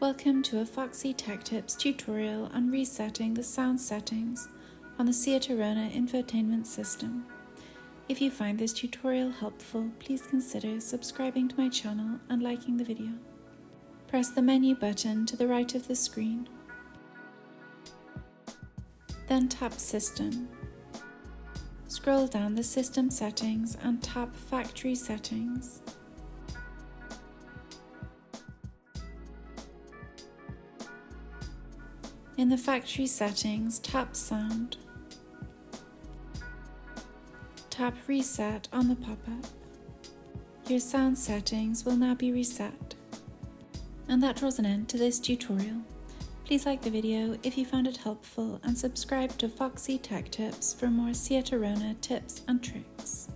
Welcome to a Foxy Tech Tips tutorial on resetting the sound settings on the Seat Arona infotainment system. If you find this tutorial helpful, please consider subscribing to my channel and liking the video. Press the menu button to the right of the screen. Then tap System. Scroll down the System settings and tap Factory Settings. In the factory settings, tap Sound. Tap Reset on the pop-up. Your sound settings will now be reset. And that draws an end to this tutorial. Please like the video if you found it helpful and subscribe to Foxy Tech Tips for more Seat Arona tips and tricks.